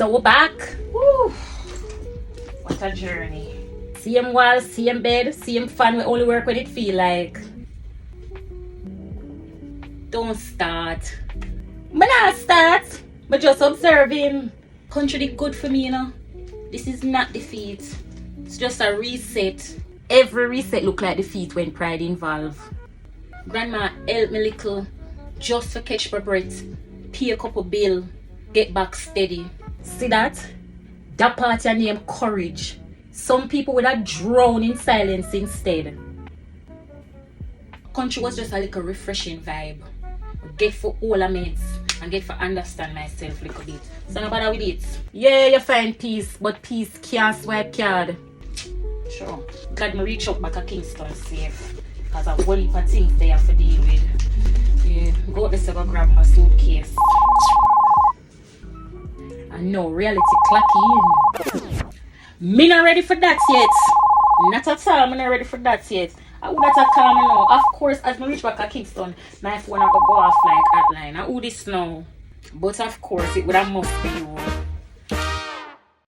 So we're back. Woo. What a journey. Same wall, same bed, same fan. We only work when it feel like. Don't start. Me not start. But just observing. Country did good for me, you know. This is not defeat. It's just a reset. Every reset look like defeat when pride involved. Grandma help me little. Just to catch my breath. Pay a couple bill. Get back steady. See that? That part I name courage. Some people would have drowned in silence instead. Country was just a little refreshing vibe. Get for all the mates and get for understand myself a little bit. So no bother with it. Yeah, you find peace, but peace can't swipe card. Sure. Glad me reach up back to Kingston safe. Because a whole heap of things they have to deal with. Yeah, go out there to go grab my suitcase. And no reality clocking. Me not ready for that yet. Not at all, me not ready for that yet. I would not call me now. Of course, as I reach back to Kingston, my phone will go off like hotline. I would this now. But of course, it would have must be you.